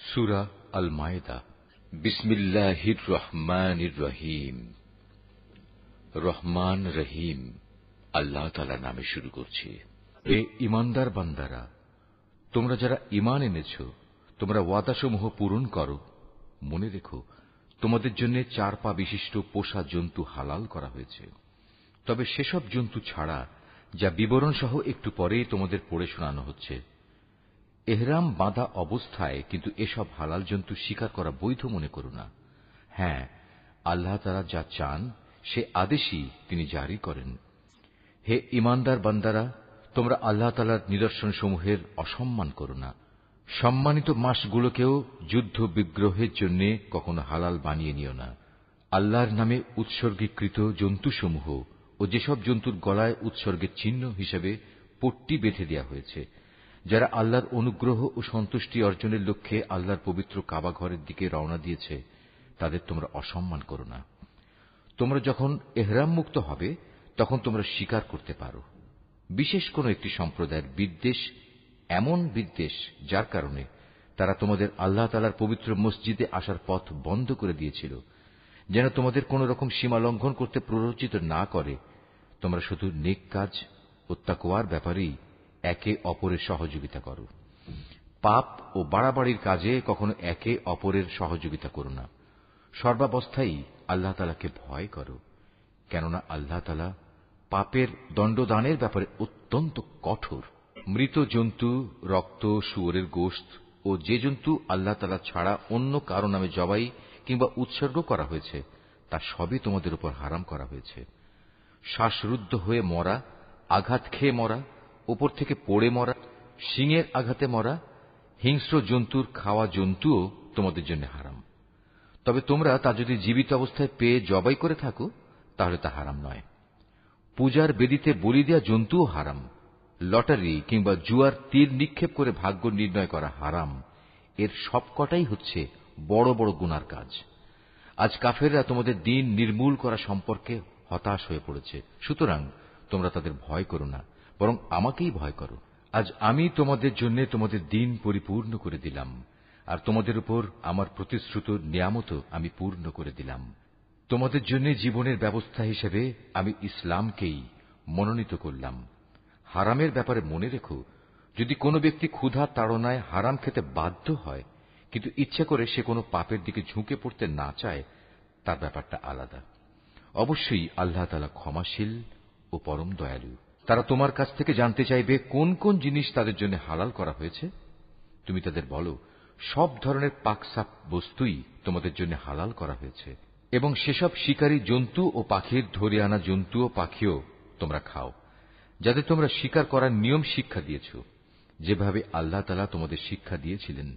সূরা আল মায়েদা। বিসমিল্লাহির রহমানির রহিম। রহমান রহিম আল্লাহ তাআলার নামে শুরু করছি। হে ঈমানদার বান্দারা, তোমরা যারা ঈমান এনেছ, তোমরা ওয়াদাসমূহ পূরণ করো। মনে রেখো, তোমাদের জন্য 4 পা বিশিষ্ট পোষা জন্তু হালাল করা হয়েছে, তবে সেসব জন্তু ছাড়া যা বিবরণ সহ একটু পরেই তোমাদের পড়ে শোনানো হচ্ছে। এহরাম বাঁধা অবস্থায় কিন্তু এসব হালাল জন্তু শিকার করা বৈধ মনে করো না। হ্যাঁ, আল্লাহ তাআলা যা চান সে আদেশই তিনি জারি করেন। হে ঈমানদার বান্দারা, তোমরা আল্লাহ তাআলার নিদর্শনসমূহের অসম্মান করো না। সম্মানিত মাসগুলোকেও যুদ্ধ বিগ্রহের জন্য কখনো হালাল বানিয়ে নিও না। আল্লাহর নামে উৎসর্গীকৃত জন্তুসমূহ ও যেসব জন্তুর গলায় উৎসর্গের চিহ্ন হিসেবে পট্টি বেঁধে দেওয়া হয়েছে, যারা আল্লাহর অনুগ্রহ ও সন্তুষ্টি অর্জনের লক্ষ্যে আল্লাহর পবিত্র কাবা ঘরের দিকে রওনা দিয়েছে, তাদের তোমরা অসম্মান করো না। তোমরা যখন এহরাম মুক্ত হবে তখন তোমরা শিকার করতে পারো। বিশেষ কোন একটি সম্প্রদায়ের বিদ্বেষ এমন বিদ্বেষ যার কারণে তারা তোমাদের আল্লাহ তাআলার পবিত্র মসজিদে আসার পথ বন্ধ করে দিয়েছিল, যেন তোমাদের কোন রকম সীমা লঙ্ঘন করতে প্ররোচিত না করে। তোমরা শুধু নেক কাজ ও তাকওয়ার ব্যাপারেই একে অপরের সহযোগিতা করো। পাপ ও বাড়াবাড়ির কাজে কখনো একে অপরের সহযোগিতা করো না। সর্বাবস্থায় আল্লাহ তাআলাকে ভয় করো, কেননা আল্লাহ তাআলা পাপের দণ্ডদানের ব্যাপারে অত্যন্ত কঠোর। মৃত জন্তু, রক্ত, শুয়োরের গোশত ও যে জন্তু আল্লাহ তাআলা ছাড়া অন্য কারো নামে জবাই কিংবা উৎসর্গ করা হয়েছে তা সবই তোমাদের উপর হারাম করা হয়েছে। শ্বাসরুদ্ধ হয়ে মরা, আঘাত খেয়ে মরা, উপর থেকে পড়ে মরা, শিঙের আঘাতে মরা, হিংস্র জন্তুর খাওয়া জন্তুও তোমাদের জন্য হারাম। তবে তোমরা তা যদি জীবিত অবস্থায় পেয়ে জবাই করে থাকো তাহলে তা হারাম নয়। পূজার বেদিতে বলি দেয়া জন্তুও হারাম। লটারি কিংবা জুয়ার তীর নিক্ষেপ করে ভাগ্য নির্ণয় করা হারাম। এর সবকটাই হচ্ছে বড় বড় গুনার কাজ। আজ কাফেররা তোমাদের দিন নির্মূল করা সম্পর্কে হতাশ হয়ে পড়েছে, সুতরাং তোমরা তাদের ভয় করো না, বরং আমাকেই ভয় করো। আজ আমি তোমাদের জন্য তোমাদের দিন পরিপূর্ণ করে দিলাম, আর তোমাদের উপর আমার প্রতিশ্রুত নিয়ামতও আমি পূর্ণ করে দিলাম। তোমাদের জন্য জীবনের ব্যবস্থা হিসেবে আমি ইসলামকেই মনোনীত করলাম। হারামের ব্যাপারে মনে রেখো, যদি কোনো ব্যক্তি ক্ষুধা তাড়নায় হারাম খেতে বাধ্য হয় কিন্তু ইচ্ছা করে সে কোনো পাপের দিকে ঝুঁকে পড়তে না চায়, তার ব্যাপারটা আলাদা। অবশ্যই আল্লাহ তাআলা ক্ষমাশীল ও পরম দয়ালু। তারা তোমার কাছ থেকে জানতে চাইবে কোন কোন জিনিস তাদের জন্য হালাল করা হয়েছে। তুমি তাদের বলো, সব ধরনের পাকসাপ বস্তুই তোমাদের জন্য হালাল করা হয়েছে, এবং সেসব শিকারী জন্তু ও পাখির ধরে আনা জন্তু ও পাখিও তোমরা খাও, যাদের তোমরা শিকার করার নিয়ম শিক্ষা দিয়েছ, যেভাবে আল্লাহ তাআলা তোমাদের শিক্ষা দিয়েছিলেন।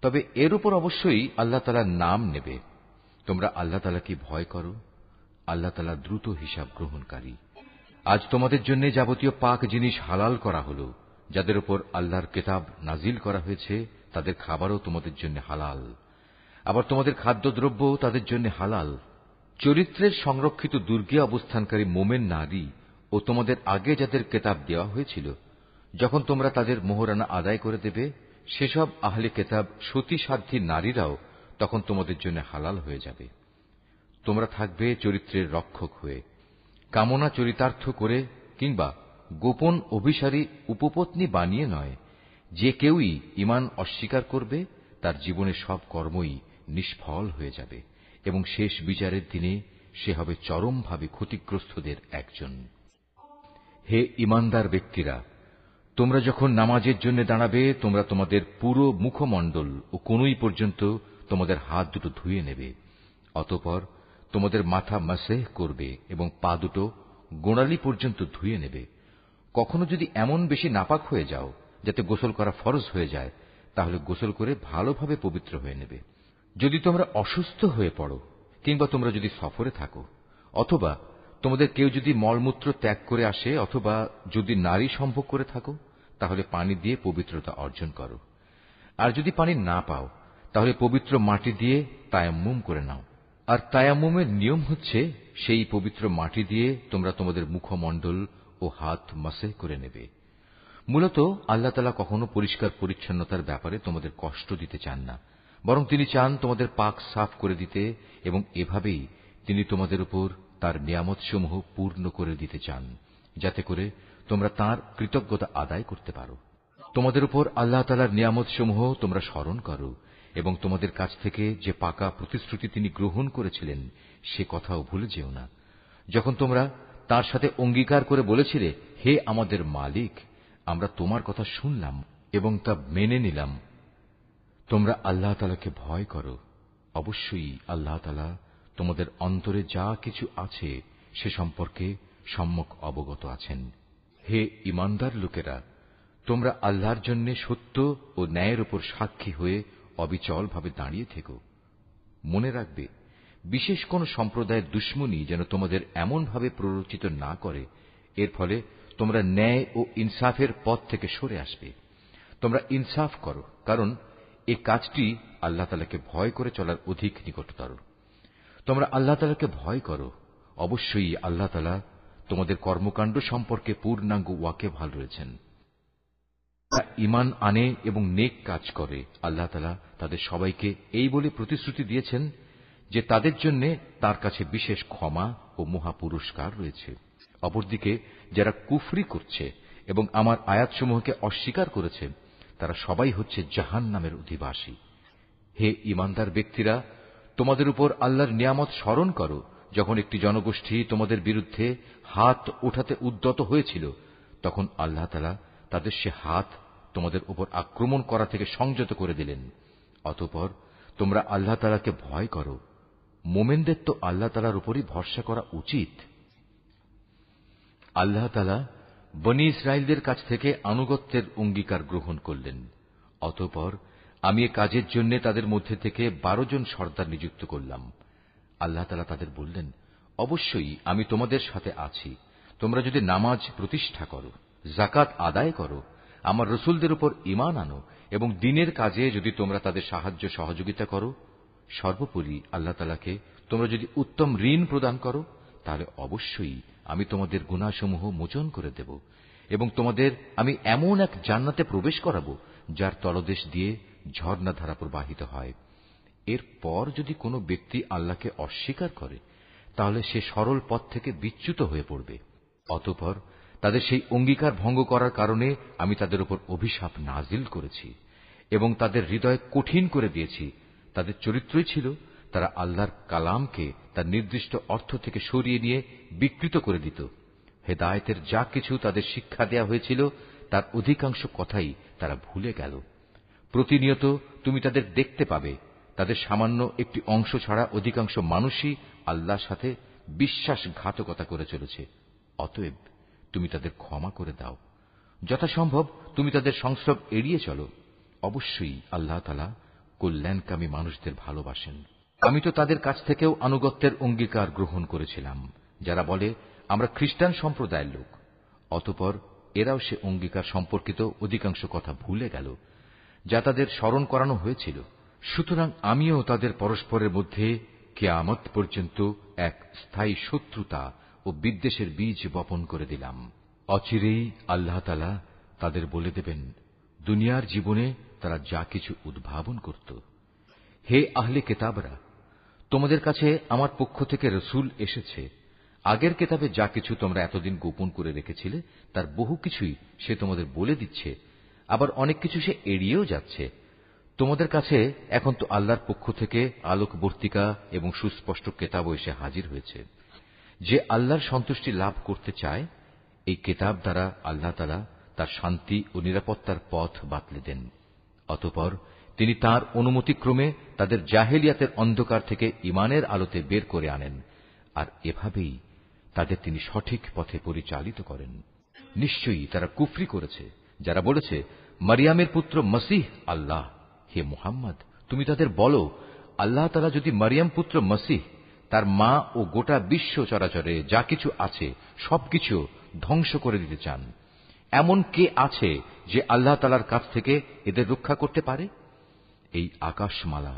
তবে এর উপর অবশ্যই আল্লাহ তাআলার নাম নেবে। তোমরা আল্লাহ তাআলাকে ভয় করো, আল্লাহ তাআলা দ্রুত হিসাব গ্রহণকারী। আজ তোমাদের জন্য যাবতীয় পাক জিনিস হালাল করা হলো। যাদের উপর আল্লাহর কিতাব নাজিল করা হয়েছে তাদের খাবারও তোমাদের জন্য হালাল, আবার তোমাদের খাদ্যদ্রব্য তাদের জন্য হালাল। চরিত্রের সংরক্ষিত দুর্গে অবস্থানকারী মোমেন নারী ও তোমাদের আগে যাদের কিতাব দেওয়া হয়েছিল, যখন তোমরা তাদের মোহরানা আদায় করে দেবে, সেসব আহলে কিতাব সতী সাধ্বী নারীরাও তখন তোমাদের জন্য হালাল হয়ে যাবে। তোমরা থাকবে চরিত্রের রক্ষক হয়ে, কামনা চরিতার্থ করে কিংবা গোপন অভিসারী উপপত্নী বানিয়ে নয়। যে কেউই ঈমান অস্বীকার করবে তার জীবনের সব কর্মই নিষ্ফল হয়ে যাবে, এবং শেষ বিচারের দিনে সে হবে চরমভাবে ক্ষতিগ্রস্তদের একজন। হে ঈমানদার ব্যক্তিরা, তোমরা যখন নামাজের জন্য দাঁড়াবে, তোমরা তোমাদের পুরো মুখমণ্ডল ও কনুই পর্যন্ত তোমাদের হাত দুটো ধুয়ে নেবে। অতঃপর তোমাদের মাথা মাসেহ করবে এবং পা দুটো গোড়ালি পর্যন্ত ধুয়ে নেবে। কখনো যদি এমন বেশি নাপাক হয়ে যাও যাতে গোসল করা ফরজ হয়ে যায়, তাহলে গোসল করে ভালোভাবে পবিত্র হয়ে নেবে। যদি তোমরা অসুস্থ হয়ে পড়ো কিংবা তোমরা যদি সফরে থাকো, অথবা তোমাদের কেউ যদি মলমূত্র ত্যাগ করে আসে, অথবা যদি নারী সম্ভোগ করে থাকো, তাহলে পানি দিয়ে পবিত্রতা অর্জন করো। আর যদি পানি না পাও তাহলে পবিত্র মাটি দিয়ে তায়াম্মুম করে নাও। আর তায়াম্মুমের নিয়ম হচ্ছে, সেই পবিত্র মাটি দিয়ে তোমরা তোমাদের মুখমণ্ডল ও হাত মাসেহ করে নেবে। মূলত আল্লাহ তাআলা কখনো পরিষ্কার পরিচ্ছন্নতার ব্যাপারে তোমাদের কষ্ট দিতে চান না, বরং তিনি চান তোমাদের পাক সাফ করে দিতে, এবং এভাবেই তিনি তোমাদের উপর তার নিয়ামতসমূহ পূর্ণ করে দিতে চান, যাতে করে তোমরা তাঁর কৃতজ্ঞতা আদায় করতে পারো। তোমাদের উপর আল্লাহ তাআলার নিয়ামতসমূহ তোমরা স্মরণ করো, এবং তোমাদের কাছ থেকে যে পাকা প্রতিশ্রুতি তিনি গ্রহণ করেছিলেন সে কথাও ভুলে যেও না। যখন তোমরা তার সাথে অঙ্গীকার করে বলেছিলে, হে আমাদের মালিক, আমরা তোমার কথা শুনলাম এবং তা মেনে নিলাম। তোমরা আল্লাহ তাআলাকে ভয় করো। অবশ্যই আল্লাহ তাআলা তোমাদের অন্তরে যা কিছু আছে সে সম্পর্কে সম্যক অবগত আছেন। হে ঈমানদার লোকেরা, তোমরা আল্লাহর জন্য সত্য ও ন্যায়ের উপর সাক্ষী হয়ে অবিচলভাবে দাঁড়িয়ে থেকো। মনে রাখবে, বিশেষ কোন সম্প্রদায়ের দুশমনী যেন তোমাদের এমনভাবে প্ররোচিত না করে এর ফলে তোমরা ন্যায় ও ইনসাফের পথ থেকে সরে আসবে। তোমরা ইনসাফ করো, কারণ এই কাজটি আল্লাহ তাআলাকে ভয় করে চলার অধিক নিকটতর। তোমরা আল্লাহ তাআলাকে ভয় করো। অবশ্যই আল্লাহ তাআলা তোমাদের কর্মকাণ্ড সম্পর্কে পূর্ণাঙ্গ ওয়াকিবহাল রয়েছেন। ঈমান আনে এবং নেক কাজ করে, আল্লাহ তাআলা তাদের সবাইকে এই বলে প্রতিশ্রুতি দিয়েছেন যে তাদের জন্য তার কাছে বিশেষ ক্ষমা ও মহা পুরস্কার রয়েছে। অপরদিকে যারা কুফরি করছে এবং আমার আয়াতসমূহকে অস্বীকার করেছে, তারা সবাই হচ্ছে জাহান্নামের অধিবাসী। হে ঈমানদার ব্যক্তিরা, তোমাদের উপর আল্লাহর নিয়ামত স্মরণ করো, যখন একটি জনগোষ্ঠী তোমাদের বিরুদ্ধে হাত ওঠাতে উদ্যত হয়েছিল, তখন আল্লাহ তাআলা তাদের সে হাত তোমাদের উপর আক্রমণ করা থেকে সংযত করে দিলেন। অতঃপর তোমরা আল্লাহ তাআলাকে ভয় করো। মোমেনদের তো আল্লাহ তাআলার উপরই ভরসা করা উচিত। আল্লাহ তাআলা বনী ইসরাইলদের কাছ থেকে আনুগত্যের অঙ্গীকার গ্রহণ করলেন। অতঃপর আমি এ কাজের জন্য তাদের মধ্যে থেকে 12 জন সর্দার নিযুক্ত করলাম। আল্লাহ তাআলা তাদের বললেন, অবশ্যই আমি তোমাদের সাথে আছি। তোমরা যদি নামাজ প্রতিষ্ঠা করো, যাকাত আদায় করো, আমার রসুলদের উপর ঈমান আনো এবং দ্বীনের কাজে যদি তোমরা তাদের সাহায্য সহযোগিতা করো, সর্বোপরি আল্লাহ তাআলাকে তোমরা যদি উত্তম ঋণ প্রদান করো, তাহলে অবশ্যই আমি তোমাদের গুনাহসমূহ মোচন করে দেব এবং তোমাদের আমি এমন এক জান্নাতে প্রবেশ করাবো যার তলদেশ দিয়ে ঝর্ণাধারা প্রবাহিত হয়। এরপর যদি কোনো ব্যক্তি আল্লাহকে অস্বীকার করে, তাহলে সে সরল পথ থেকে বিচ্যুত হয়ে পড়বে। অতঃপর তাদের সেই অঙ্গীকার ভঙ্গ করার কারণে আমি তাদের উপর অভিশাপ নাজিল করেছি এবং তাদের হৃদয় কঠিন করে দিয়েছি। তাদের চরিত্রই ছিল তারা আল্লাহর কালামকে তার নির্দিষ্ট অর্থ থেকে সরিয়ে নিয়ে বিকৃত করে দিত। হেদায়েতের যা কিছু তাদের শিক্ষা দেয়া হয়েছিল তার অধিকাংশ কথাই তারা ভুলে গেল। প্রতিনিয়ত তুমি তাদের দেখতে পাবে, তাদের সামান্য একটি অংশ ছাড়া অধিকাংশ মানুষই আল্লাহর সাথে বিশ্বাসঘাতকতা করে চলেছে। অতএব তুমি তাদের ক্ষমা করে দাও। যথাসম্ভব তুমি তাদের সংস্রব এড়িয়ে চলো। অবশ্যই আল্লাহ তাআলা কল্যাণকামী মানুষদের ভালোবাসেন। আমি তো তাদের কাছ থেকেও আনুগত্যের অঙ্গীকার গ্রহণ করেছিলাম, যারা বলে আমরা খ্রিস্টান সম্প্রদায়ের লোক। অতঃপর এরাও সে অঙ্গীকার সম্পর্কিত অধিকাংশ কথা ভুলে গেল, যা তাদের স্মরণ করানো হয়েছিল। সুতরাং আমিও তাদের পরস্পরের মধ্যে কিয়ামত পর্যন্ত এক স্থায়ী শত্রুতা ও বিদ্বেষের বীজ বপন করে দিলাম। অচিরেই আল্লাহ তাআলা তাদের বলে দেবেন দুনিয়ার জীবনে তারা যা কিছু উদ্ভাবন করত। হে আহলে কিতাবরা, তোমাদের কাছে আমার পক্ষ থেকে রসূল এসেছে। আগের কিতাবে যা কিছু তোমরা এতদিন গোপন করে রেখেছিলে তার বহু কিছুই সে তোমাদের বলে দিচ্ছে, আবার অনেক কিছু সে এড়িয়েও যাচ্ছে। তোমাদের কাছে এখন তো আল্লাহর পক্ষ থেকে আলোকবর্তিকা এবং সুস্পষ্ট কিতাবও এসে হাজির হয়েছে। যে আল্লাহর সন্তুষ্টি লাভ করতে চায়, এই কিতাব দ্বারা আল্লাহ তাআলা তার শান্তি ও নিরাপত্তার পথ বাতলে দেন। অতঃপর তিনি তাঁর অনুমতিক্রমে তাদের জাহেলিয়াতের অন্ধকার থেকে ঈমানের আলোতে বের করে আনেন, আর এভাবেই তাদের তিনি সঠিক পথে পরিচালিত করেন। নিশ্চয়ই তারা কুফরি করেছে যারা বলেছে মারিয়ামের পুত্র মসীহ আল্লাহ। হে মুহাম্মদ, তুমি তাদের বলো, আল্লাহ তাআলা যদি মারিয়াম পুত্র মসীহ, তার মা ও গোটা বিশ্ব চরাচরে যা কিছু আছে সবকিছু ধ্বংস করে দিতে চান, এমন কে আছে যে আল্লাহ তাআলার কাছ থেকে এদের রক্ষা করতে পারে? এই আকাশমালা,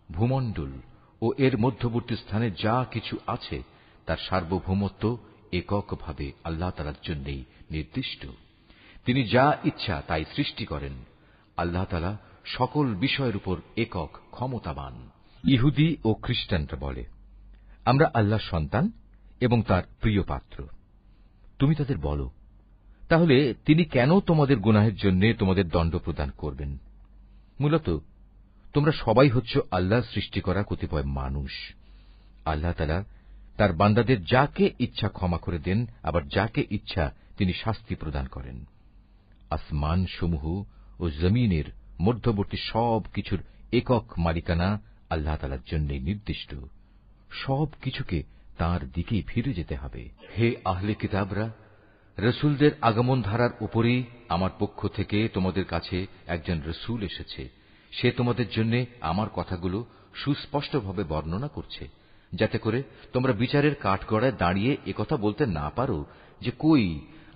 ভূমণ্ডল ও এর মধ্যবর্তী স্থানে যা কিছু আছে তার সার্বভৌমত্ব এককভাবে আল্লাহ তাআলার জন্যই নির্দিষ্ট। তিনি যা ইচ্ছা তাই সৃষ্টি করেন। আল্লাহ তাআলা সকল বিষয়ের উপর একক ক্ষমতাবান। ইহুদি ও খ্রিস্টানরা বলে, আমরা আল্লাহর সন্তান এবং তার প্রিয় পাত্র। তুমি তাদের বলো, তাহলে তিনি কেন তোমাদের গুনাহের জন্য তোমাদের দণ্ড প্রদান করবেন? মূলত তোমরা সবাই হচ্ছ আল্লাহর সৃষ্টি করা কতিপয় মানুষ। আল্লাহ তাআলা তার বান্দাদের যাকে ইচ্ছা ক্ষমা করে দেন, আবার যাকে ইচ্ছা তিনি শাস্তি প্রদান করেন। আসমান সমূহ ও জমিনের মধ্যবর্তী সব কিছুর একক মালিকানা আল্লাহ তাআলার জন্যই নির্দিষ্ট। সব কিছুকে তাঁর দিকেই ফিরে যেতে হবে। হে আহলে কিতাবরা, রসুলদের আগমন ধারার উপরেই আমার পক্ষ থেকে তোমাদের কাছে একজন রসুল এসেছে। সে তোমাদের জন্য আমার কথাগুলো সুস্পষ্টভাবে বর্ণনা করছে, যাতে করে তোমরা বিচারের কাঠগড়ায় দাঁড়িয়ে একথা বলতে না পারো যে, কই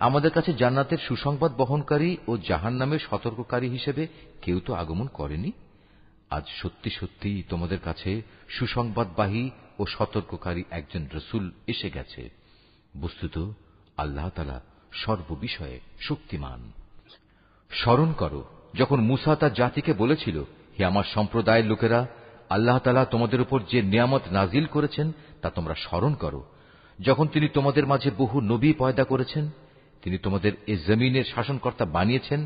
আমাদের কাছে জান্নাতের সুসংবাদ বহনকারী ও জাহান্নামের সতর্ককারী হিসেবে কেউ তো আগমন করেনি। আজ সত্যি সত্যি তোমাদের কাছে সুসংবাদবাহী ও সতর্ককারী একজন রসুল এসে গেছে। বস্তুত আল্লাহ তাআলা সর্ববিষয়ে শক্তিমান। স্মরণ করো, যখন মুসা তার জাতিকে বলেছিল, হে আমার সম্প্রদায়ের লোকেরা, আল্লাহ তাআলা তোমাদের উপর যে নিয়ামত নাজিল করেছেন তা তোমরা স্মরণ করো। যখন তিনি তোমাদের মাঝে বহু নবী পয়দা করেছেন, তিনি তোমাদের এ জমিনের শাসনকর্তা বানিয়েছেন।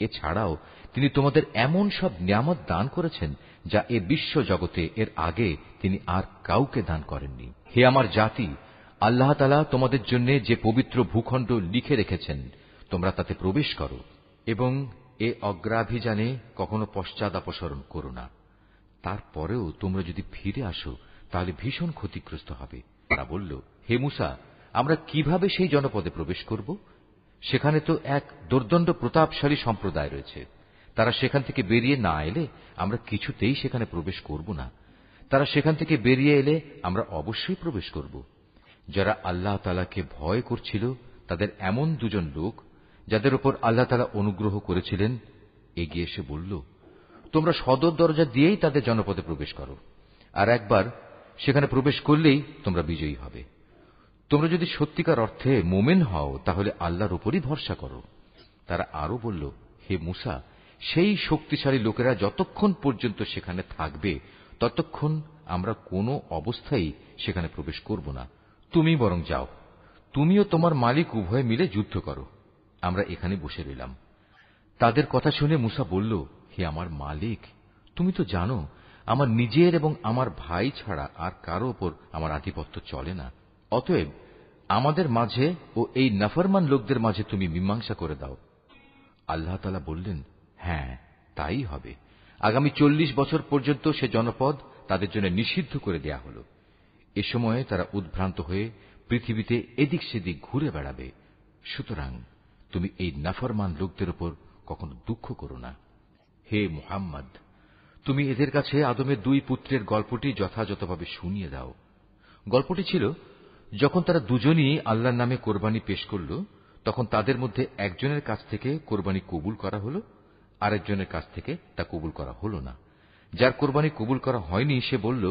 এছাড়াও তিনি তোমাদের এমন সব নিয়ামত দান করেছেন যা এ বিশ্ব জগতে এর আগে তিনি আর কাউকে দান করেননি। হে আমার জাতি, আল্লাহ তাআলা তোমাদের জন্য যে পবিত্র ভূখণ্ড লিখে রেখেছেন, তোমরা তাতে প্রবেশ করো এবং এ অগ্রাভিযানে কখনো পশ্চাদাপসরণ করো না। তারপরেও তোমরা যদি ফিরে আসো তাহলে ভীষণ ক্ষতিগ্রস্ত হবে। তারা বলল, হে মূসা, আমরা কিভাবে সেই জনপদে প্রবেশ করব? সেখানে তো এক দুর্দণ্ড প্রতাপশালী সম্প্রদায় রয়েছে। তারা সেখান থেকে বেরিয়ে না এলে আমরা কিছুতেই সেখানে প্রবেশ করব না। তারা সেখান থেকে বেরিয়ে এলে আমরা অবশ্যই প্রবেশ করব। যারা আল্লাহ তাআলাকে ভয় করছিল তাদের এমন দুজন লোক, যাদের উপর আল্লাহ তাআলা অনুগ্রহ করেছিলেন, এগিয়ে এসে বলল, তোমরা সদর দরজা দিয়েই তাদের জনপদে প্রবেশ করো, আর একবার সেখানে প্রবেশ করলেই তোমরা বিজয়ী হবে। তোমরা যদি সত্যিকার অর্থে মোমেন হও তাহলে আল্লাহর উপরই ভরসা করো। তারা আরো বলল, হে মূসা, সেই শক্তিশালী লোকেরা যতক্ষণ পর্যন্ত সেখানে থাকবে ততক্ষণ আমরা কোনো অবস্থায় সেখানে প্রবেশ করব না। তুমি বরং যাও, তুমিও তোমার মালিক উভয়ে মিলে যুদ্ধ করো, আমরা এখানে বসে রইলাম। তাদের কথা শুনে মূসা বলল, হে আমার মালিক, তুমি তো জানো আমার নিজের এবং আমার ভাই ছাড়া আর কারো ওপর আমার আধিপত্য চলে না। অতএব আমাদের মাঝে ও এই নাফরমান লোকদের মাঝে তুমি মীমাংসা করে দাও। আল্লাহ তাআলা বললেন, হ্যাঁ, তাই হবে। আগামী 40 বছর পর্যন্ত সে জনপদ তাদের জন্য নিষিদ্ধ করে দেয়া হল। এ সময়ে তারা উদ্ভ্রান্ত হয়ে পৃথিবীতে এদিক সেদিক ঘুরে বেড়াবে। সুতরাং তুমি এই নাফরমান লোকদের উপর কখনো দুঃখ করো না। হে মুহাম্মদ, তুমি এদের কাছে আদমের 2 পুত্রের গল্পটি যথাযথভাবে শুনিয়ে দাও। গল্পটি ছিল, যখন তারা দুজনই আল্লাহর নামে কোরবানি পেশ করল, তখন তাদের মধ্যে একজনের কাছ থেকে কোরবানি কবুল করা হল, আরেকজনের কাছ থেকে তা কবুল করা হল না। যার কোরবানি কবুল করা হয়নি সে বলল,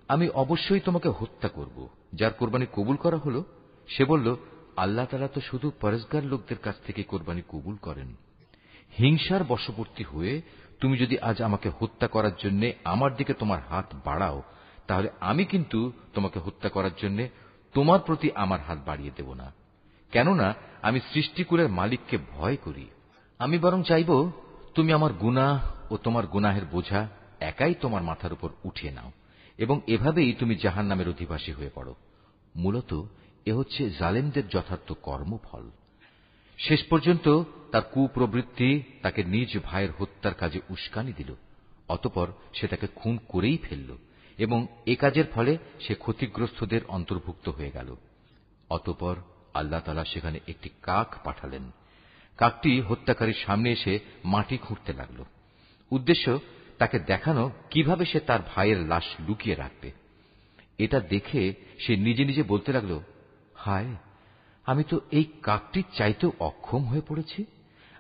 আমি অবশ্যই তোমাকে হত্যা করব। যার কোরবানি কবুল করা হল সে বলল, আল্লাহ তাআলা তো শুধু পরহেজগার লোকদের কাছ থেকে কোরবানি কবুল করেন। হিংসার বশবর্তী হয়ে তুমি যদি আজ আমাকে হত্যা করার জন্য আমার দিকে তোমার হাত বাড়াও, তাহলে আমি কিন্তু তোমাকে হত্যা করার জন্য তোমার প্রতি আমার হাত বাড়িয়ে দেব না। কেননা আমি সৃষ্টিকুলের মালিককে ভয় করি। আমি বরং চাইব তুমি আমার গুনাহ ও তোমার গুনাহের বোঝা একাই তোমার মাথার উপর উঠিয়ে নাও এবং এভাবেই তুমি জাহান্নামের অধিবাসী হয়ে পড়ো। মূলত এ হচ্ছে জালেমদের যথার্থ কর্মফল। শেষ পর্যন্ত তার কুপ্রবৃত্তি তাকে নিজ ভাইয়ের হত্যার কাজে উস্কানি দিল। অতঃপর সে তাকে খুন করেই ফেলল এবং এ কাজের ফলে সে ক্ষতিগ্রস্তদের অন্তর্ভুক্ত হয়ে গেল। অতঃপর আল্লাহ তাআলা সেখানে একটি কাক পাঠালেন। কাকটি হত্যাকারীর সামনে এসে মাটি খুঁড়তে লাগল। উদ্দেশ্য তাকে দেখানো কিভাবে সে তার ভাইয়ের লাশ লুকিয়ে রাখবে। এটা দেখে সে নিজে নিজে বলতে লাগল, হায়, আমি তো এই কাকটির চাইতেও অক্ষম হয়ে পড়েছি।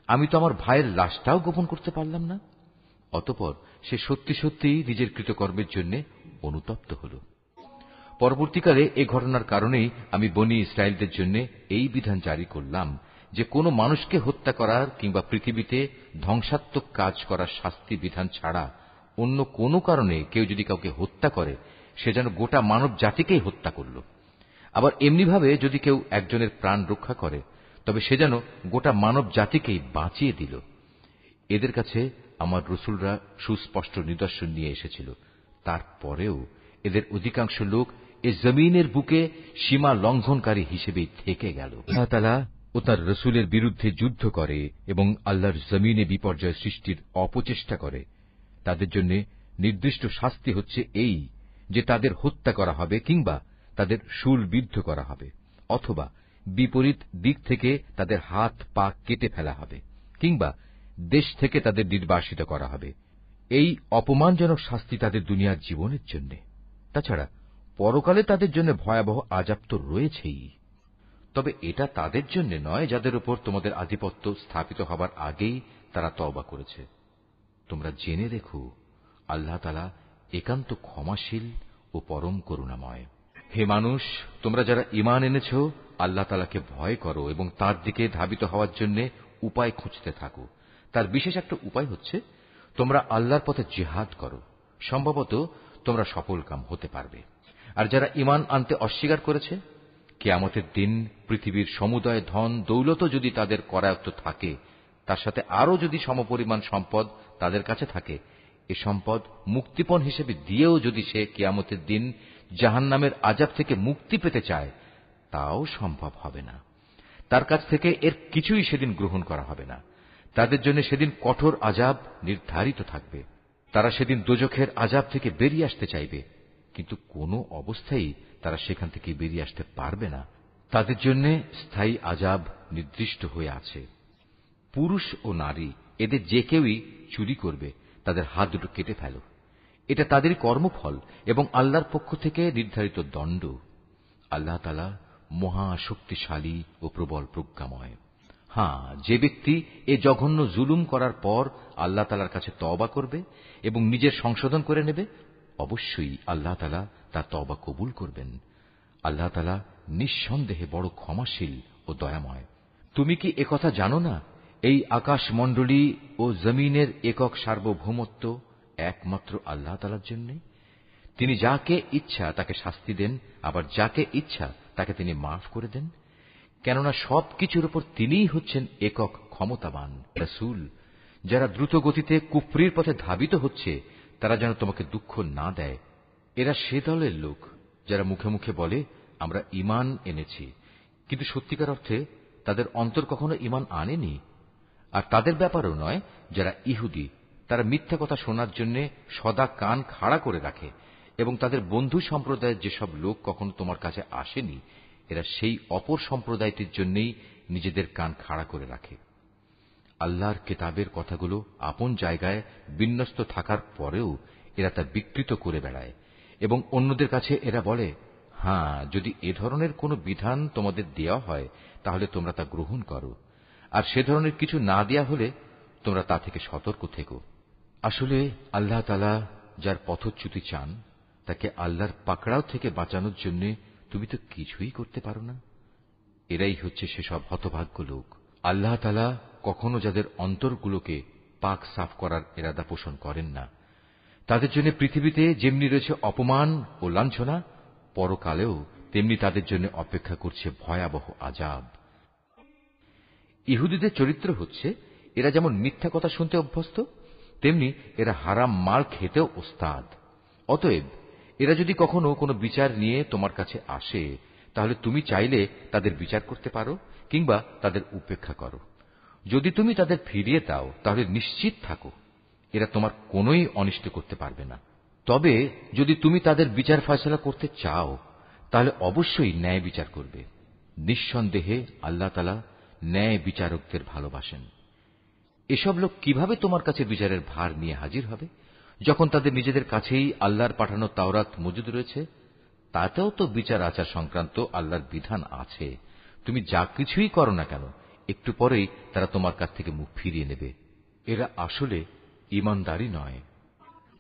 আমি তো আমার ভাইয়ের লাশটাও গোপন করতে পারলাম না। অতঃপর সে সত্যি সত্যিই নিজের কৃতকর্মের জন্য অনুতপ্ত হল। পরবর্তীকালে এ ঘটনার কারণেই আমি বনী ইসরায়েলদের জন্য এই বিধান জারি করলাম যে কোনো মানুষকে হত্যা করার কিংবা পৃথিবীতে ধ্বংসাত্মক কাজ করার শাস্তি বিধান ছাড়া অন্য কোনো কারণে কেউ যদি কাউকে হত্যা করে, সে যেন গোটা মানব জাতিকেই হত্যা করল। আবার এমনিভাবে যদি কেউ একজনের প্রাণ রক্ষা করে, তবে সে যেন গোটা মানব জাতিকেই বাঁচিয়ে দিল। এদের কাছে আমার রসুলরা সুস্পষ্ট নিদর্শন নিয়ে এসেছিল, তারপরেও এদের অধিকাংশ লোক এ জমিনের বুকে সীমা লঙ্ঘনকারী হিসেবেই থেকে গেল। আল্লাহ তাআলা ও তার রসুলের বিরুদ্ধে যুদ্ধ করে এবং আল্লাহর জমিনে বিপর্যয় সৃষ্টির অপচেষ্টা করে, তাদের জন্য নির্দিষ্ট শাস্তি হচ্ছে এই যে তাদের হত্যা করা হবে কিংবা তাদের শূলবিদ্ধ করা হবে, অথবা বিপরীত দিক থেকে তাদের হাত পা কেটে ফেলা হবে কিংবা দেশ থেকে তাদের নির্বাসিত করা হবে। এই অপমানজনক শাস্তি তাদের দুনিয়ার জীবনের জন্য। তাছাড়া পরকালে তাদের জন্য ভয়াবহ আযাব তো রয়েছেই। তবে এটা তাদের জন্য নয় যাদের উপর তোমাদের আধিপত্য স্থাপিত হবার আগেই তারা তওবা করেছে। তোমরা জেনে রেখো, আল্লাহ তাআলা একান্ত ক্ষমাশীল ও পরম করুণাময়। হে মানুষ, তোমরা যারা ঈমান এনেছ, আল্লাহ তাআলাকে ভয় করো এবং তার দিকে ধাবিত হওয়ার জন্য উপায় খুঁজতে থাকো। তার বিশেষ একটা উপায় হচ্ছে তোমরা আল্লাহর পথে জিহাদ করো, সম্ভবত তোমরা সফলকাম হতে পারবে। আর যারা ঈমান আনতে অস্বীকার করেছে, কিয়ামতের দিন পৃথিবীর সমুদয় ধন দৌলতও যদি তাদের করায়ত্ত থাকে, তার সাথে আরও যদি সমপরিমাণ সম্পদ তাদের কাছে থাকে, এ সম্পদ মুক্তিপণ হিসেবে দিয়েও যদি সে কিয়ামতের দিন জাহান্নামের আযাব থেকে মুক্তি পেতে চায়, তাও সম্ভব হবে না। তার কাছ থেকে এর কিছুই সেদিন গ্রহণ করা হবে না। তাদের জন্য সেদিন কঠোর আযাব নির্ধারিত থাকবে। তারা সেদিন দোজখের আযাব থেকে বেরিয়ে আসতে চাইবে, কিন্তু কোনো অবস্থায় তারা সেখান থেকে বেরিয়ে আসতে পারবে না। তাদের জন্য স্থায়ী আযাব নির্দিষ্ট হয়ে আছে। পুরুষ ও নারী এদের যে কেউই চুরি করবে, তাদের হাত দুটো কেটে ফেল। এটা তাদেরই কর্মফল এবং আল্লাহর পক্ষ থেকে নির্ধারিত দণ্ড। আল্লাহ তাআলা মহা শক্তিশালী ও প্রবল প্রজ্ঞাময়। হ্যাঁ, যে ব্যক্তি এ জঘন্য জুলুম করার পর আল্লাহ তাআলার কাছে তওবা করবে এবং নিজের সংশোধন করে নেবে, অবশ্যই আল্লাহ তাআলা তার তওবা কবুল করবেন। আল্লাহ তাআলা নিঃসন্দেহে বড় ক্ষমাশীল ও দয়াময়। তুমি কি একথা জানো না, এই আকাশমণ্ডলী ও জমিনের একক সার্বভৌমত্ব একমাত্র আল্লাহ তাআলার জন্য? তিনি যাকে ইচ্ছা তাকে শাস্তি দেন, আবার যাকে ইচ্ছা তাকে তিনি মাফ করে দেন। কেননা সবকিছুর উপর তিনিই হচ্ছেন একক ক্ষমতাবান। রাসূল, যারা দ্রুত গতিতে কুফরির পথে ধাবিত হচ্ছে, তারা যেন তোমাকে দুঃখ না দেয়। এরা সে দলের লোক যারা মুখে মুখে বলে আমরা ঈমান এনেছি, কিন্তু সত্যিকার অর্থে তাদের অন্তর কখনো ঈমান আনেনি। আর তাদের ব্যাপারেও নয় যারা ইহুদি, তারা মিথ্যা কথা শোনার জন্য সদা কান খাড়া করে রাখে এবং তাদের বন্ধু সম্প্রদায়ের যেসব লোক কখনো তোমার কাছে আসেনি, এরা সেই অপর সম্প্রদায়টির জন্যই নিজেদের কান খাড়া করে রাখে। আল্লাহর কিতাবের কথাগুলো আপন জায়গায় বিন্যস্ত থাকার পরেও এরা তা বিকৃত করে বেড়ায় এবং অন্যদের কাছে এরা বলে, হ্যাঁ, যদি এ ধরনের কোনো বিধান তোমাদের দেওয়া হয় তাহলে তোমরা তা গ্রহণ করো, আর সে ধরনের কিছু না দেয়া হলে তোমরা তা থেকে সতর্ক থেকো। আসলে আল্লাহ তাআলা যার পথচ্যুতি চান, তাকে আল্লাহর পাকড়াও থেকে বাঁচানোর জন্য তুমি তো কিছুই করতে পারো না। এরাই হচ্ছে সেসব হতভাগ্য লোক। আল্লাহ তাআলা কখনো যাদের অন্তরগুলোকে পাক সাফ করার ইরাদা পোষণ করেন না, তাদের জন্য পৃথিবীতে যেমনি রয়েছে অপমান ও লাঞ্ছনা, পরকালেও তেমনি তাদের জন্য অপেক্ষা করছে ভয়াবহ আযাব। ইহুদিদের চরিত্র হচ্ছে, এরা যেমন মিথ্যা কথা শুনতে অভ্যস্ত, তেমনি এরা হারাম মাল খেতেও ওস্তাদ। অতএব এরা যদি কখনো কোনো বিচার নিয়ে তোমার কাছে আসে, তাহলে তুমি চাইলে তাদের বিচার করতে পারো কিংবা তাদের উপেক্ষা করো। যদি তুমি তাদের ফিরিয়ে দাও, তাহলে নিশ্চিত থাকো এরা তোমার কোনোই অনিষ্ট করতে পারবে না। তবে যদি তুমি তাদের বিচার ফয়সালা করতে চাও, তাহলে অবশ্যই ন্যায় বিচার করবে। নিঃসন্দেহে আল্লাহ তাআলা ন্যায় বিচারকদের ভালোবাসেন। এসব লোক কিভাবে তোমার কাছে বিচারের ভার নিয়ে হাজির হবে, যখন তাদের নিজেদের কাছেই আল্লাহর পাঠানো তাওরাত মজুদ রয়েছে? তাতেও তো বিচার আচার সংক্রান্ত আল্লাহর বিধান আছে। তুমি যা কিছুই করো না কেন, একটু পরেই তারা তোমার কাছ থেকে মুখ ফিরিয়ে নেবে। এরা আসলে ঈমানদারই নয়।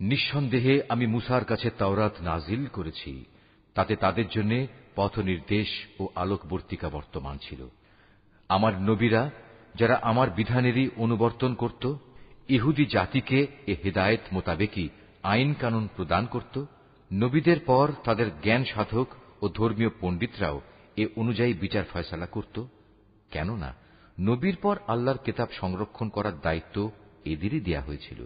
নিঃসন্দেহে আমি মূসার কাছে তাওরাত নাজিল করেছি, তাতে তাদের জন্য পথ নির্দেশ ও আলোকবর্তিকা বর্তমান ছিল। আমার নবীরা যারা আমার বিধানেরই অনুবর্তন করত, ইহুদি জাতিকে এ হেদায়েত মোতাবেকই আইন কানুন প্রদান করত, নবীদের পর তাদের জ্ঞান সাধক ও ধর্মীয় পণ্ডিতরাও এ অনুযায়ী বিচার ফয়সালা করত। কেননা নবীর পর আল্লাহর কিতাব সংরক্ষণ করার দায়িত্ব এদেরই দেয়া হয়েছিল।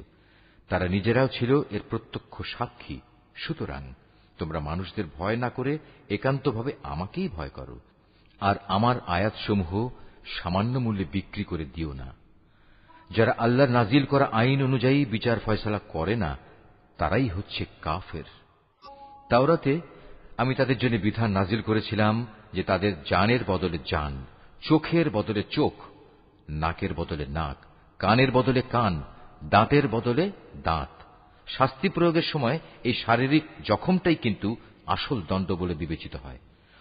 তারা নিজেরাও ছিল এর প্রত্যক্ষ সাক্ষী। সুতরাং তোমরা মানুষদের ভয় না করে একান্তভাবে আমাকেই ভয় করো, আর আমার আয়াতসমূহ সামান্য মূল্যে বিক্রি করে দিও না। যারা আল্লাহর নাজিল করা আইন অনুযায়ী বিচার ফয়সালা করে না, তারাই হচ্ছে কাফের। তাওরাতে আমি তাদের জন্য বিধান নাজিল করেছিলাম যে তাদের জানের বদলে জান, চোখের বদলে চোখ, নাকের বদলে নাক, কানের বদলে কান, দাঁতের বদলে দাঁত। শাস্তি প্রয়োগের সময় এই শারীরিক জখমটাই কিন্তু আসল দণ্ড বলে বিবেচিত হয়।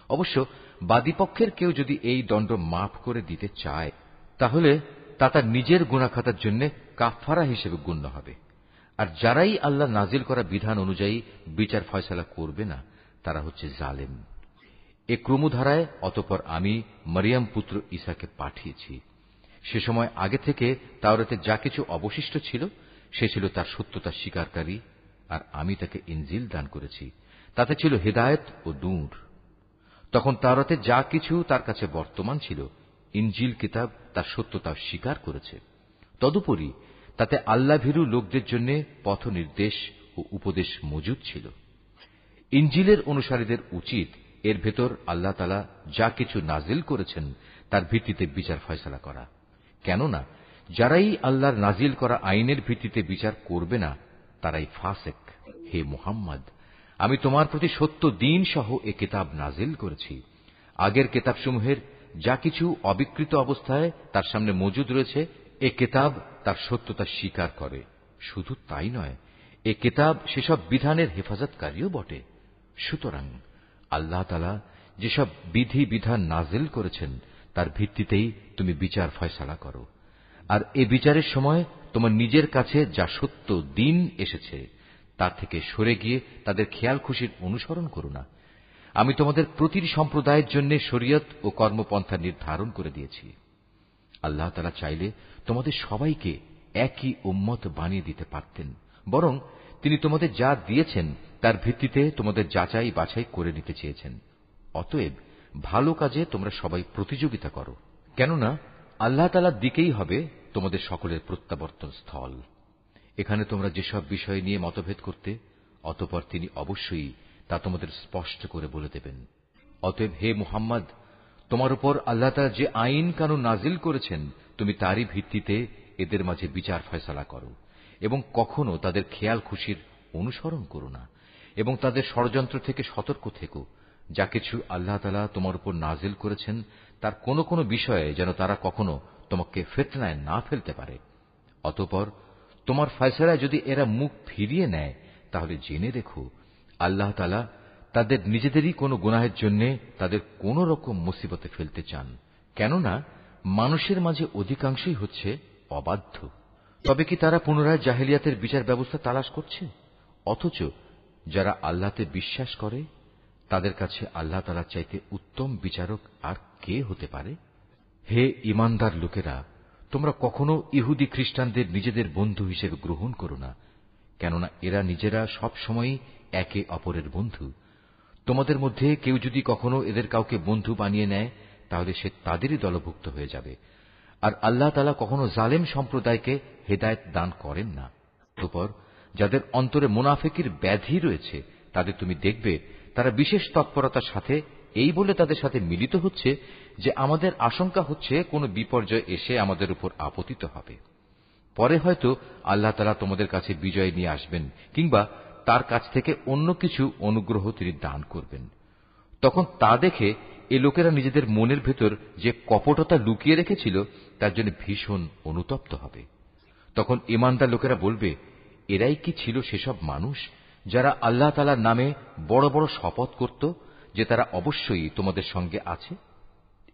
অবশ্য বাদীপক্ষের কেউ যদি এই দণ্ড মাফ করে দিতে চায়, তাহলে তা তার নিজের গুনাহখাতার জন্য কাফফারা হিসেবে গণ্য হবে। আর যারাই আল্লাহ নাজিল করা বিধান অনুযায়ী বিচার ফয়সালা করবে না, তারা হচ্ছে জালেম। এ ক্রমধারায় অতঃপর আমি মরিয়ম পুত্র ঈসাকে পাঠিয়েছি। সে সময় আগে থেকে তাওরাতে যা কিছু অবশিষ্ট ছিল, সে ছিল তার সত্যতা স্বীকারকারী, আর আমি তাকে ইনজিল দান করেছি, তাতে ছিল হেদায়েত ও নূর। তখন তাওরাতে যা কিছু তার কাছে বর্তমান ছিল, ইনজিল কিতাব তার সত্যতা স্বীকার করেছে। তদুপরি তাতে আল্লাহভীরু লোকদের জন্য পথ নির্দেশ ও উপদেশ মজুদ ছিল। ইনজিলের অনুসারীদের উচিত এর ভেতর আল্লাহ তাআলা যা কিছু নাজিল করেছেন তার ভিত্তিতে বিচার ফয়সালা করা। কেননা যারাই আল্লাহর নাজিল করা আইনের ভিত্তিতে বিচার করবে না, তারাই ফাসেক। হে মুহাম্মদ, আমি তোমার প্রতি সত্য দ্বীন সহ এ কিতাব নাজিল করেছি। আগের কিতাবসমূহের যা কিছু অবিকৃত অবস্থায় তার সামনে মজুদ রয়েছে, এ কিতাব তার সত্যতা স্বীকার করে। শুধু তাই নয়, এ কিতাব সেসব বিধানের হেফাজতকারীও বটে। সুতরাং আল্লাহ তাআলা যেসব বিধি বিধান নাজিল করেছেন তার ভিত্তিতেই তুমি বিচার ফয়সালা করো। আর এ বিচারের সময় তোমার নিজের কাছে যা সত্য দ্বীন এসেছে তার থেকে সরে গিয়ে তাদের খেয়াল খুশির অনুসরণ করো না। আমি তোমাদের প্রতিটি সম্প্রদায়ের জন্য শরীয়ত ও কর্মপন্থা নির্ধারণ করে দিয়েছি। আল্লাহ তাআলা চাইলে তোমাদের সবাইকে একই উম্মত বানিয়ে দিতে পারতেন, বরং তিনি তোমাদের যা দিয়েছেন তার ভিত্তিতে তোমাদের যাচাই বাছাই করে নিতে চেয়েছেন। অতএব ভালো কাজে তোমরা সবাই প্রতিযোগিতা করো, কেননা আল্লাহ তাআলার দিকেই হবে তোমাদের সকলের প্রত্যাবর্তন স্থল। এখানে তোমরা যেসব বিষয় নিয়ে মতভেদ করতে, অতঃপর তিনি অবশ্যই তা তোমাদের স্পষ্ট করে বলে দেবেন। অতএব হে মুহাম্মদ, তোমার উপর আল্লাহ তাআলা যে আইন কানুন নাজিল করেছেন, তুমি তারই ভিত্তিতে এদের মাঝে বিচার ফয়সালা করো, এবং কখনো তাদের খেয়াল খুশির অনুসরণ করো না, এবং তাদের ষড়যন্ত্র থেকে সতর্ক থেকো। যা কিছু আল্লাহ তাআলা তোমার উপর নাজিল করেছেন তার কোন কোন বিষয়ে যেন তারা কখনো তোমাকে ফিতনায় না ফেলতে পারে। অতঃপর তোমার ফয়সালায় যদি এরা মুখ ফিরিয়ে নেয়, তাহলে জেনে রেখো আল্লাহ তাআলা তাদের নিজেদেরই কোনো গুনাহের জন্য তাদের কোন রকম মুসিবতে ফেলতে চান। কেননা মানুষের মাঝে অধিকাংশই হচ্ছে অবাধ্য। তবে কি তারা পুনরায় জাহেলিয়াতের বিচার ব্যবস্থা তালাশ করছে? অথচ যারা আল্লাহতে বিশ্বাস করে তাদের কাছে আল্লাহ তাআলার চাইতে উত্তম বিচারক আর কে হতে পারে? হে ঈমানদার লোকেরা, তোমরা কখনো ইহুদি খ্রিস্টানদের নিজেদের বন্ধু হিসেবে গ্রহণ করো না, কেননা এরা নিজেরা সবসময়ই একে অপরের বন্ধু। তোমাদের মধ্যে কেউ যদি কখনো এদের কাউকে বন্ধু বানিয়ে নেয়, তাহলে সে তাদেরই দলভুক্ত হয়ে যাবে। আর আল্লাহ তাআলা কখনো জালেম সম্প্রদায়কে হেদায়েত দান করেন না। অতঃপর যাদের অন্তরে মুনাফিকির ব্যাধি রয়েছে, তাদের তুমি দেখবে তারা বিশেষ তৎপরতার সাথে এই বলে তাদের সাথে মিলিত হচ্ছে যে আমাদের আশঙ্কা হচ্ছে কোনো বিপর্যয় এসে আমাদের উপর আপতিত হবে। পরে হয়তো আল্লাহ তাআলা তোমাদের কাছে বিজয় নিয়ে আসবেন, কিংবা তার কাছ থেকে অন্য কিছু অনুগ্রহ তিনি দান করবেন। তখন তা দেখে এ লোকেরা নিজেদের মনের ভেতর যে কপটতা লুকিয়ে রেখেছিল তার জন্য ভীষণ অনুতপ্ত হবে। তখন ঈমানদার লোকেরা বলবে, এরাই কি ছিল সেসব মানুষ যারা আল্লাহ তাআলার নামে বড় বড় শপথ করত যে তারা অবশ্যই তোমাদের সঙ্গে আছে?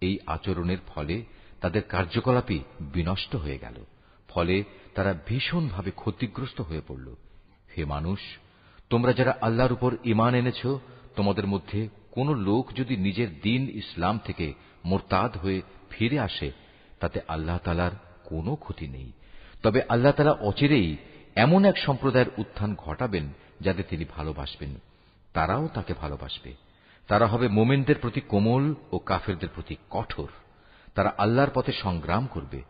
এই আচরণের ফলে তাদের কার্যকলাপই বিনষ্ট হয়ে গেল। ফলে তারা ভীষণভাবে ক্ষতিগ্রস্ত হয়ে পড়ল। হে মানুষ, তোমরা যারা আল্লাহর উপর ঈমান এনেছ, তোমাদের মধ্যে কোন লোক যদি নিজের দিন ইসলাম থেকে মোরতাদ হয়ে ফিরে আসে তাতে আল্লাহ তাআলার কোনো ক্ষতি নেই। তবে আল্লাহ তাআলা অচিরেই এমন এক সম্প্রদায়ের উত্থান ঘটাবেন যাদের তিনি ভালোবাসবেন, তারাও তাকে ভালোবাসবে। তারা হবে মুমিনদের প্রতি কোমল ও কাফেরদের প্রতি কঠোর। তারা আল্লাহর পথে সংগ্রাম করবে,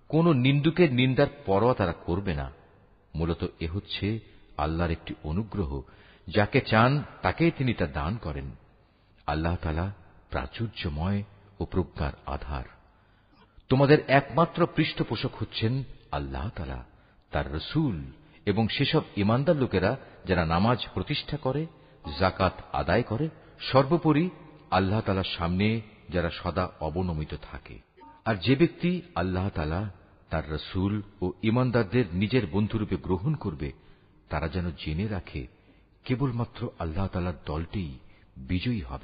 কোন নিন্দুকের নিন্দার পরোয়া তারা করবে না। মূলত এ হচ্ছে আল্লাহর একটি অনুগ্রহ, যাকে চান তাকেই তিনি তা দান করেন। আল্লাহ তাআলা প্রাচুর্যময় ও প্রজ্ঞার আধার। তোমাদের একমাত্র পৃষ্ঠপোষক হচ্ছেন আল্লাহ তাআলা, তার রাসূল এবং সেসব ঈমানদার লোকেরা যারা নামাজ প্রতিষ্ঠা করে, যাকাত আদায় করে, সর্বোপরি আল্লাহ তাআলার সামনে যারা সদা অবনমিত থাকে। আর যে ব্যক্তি আল্লাহ তাআলা, তার রাসূল ও ঈমানদারদের নিজের বন্ধুরূপে গ্রহণ করবে, তারা যেন জেনে রাখে কেবলমাত্র আল্লাহ তাআলার দলটিই বিজয়ী হবে।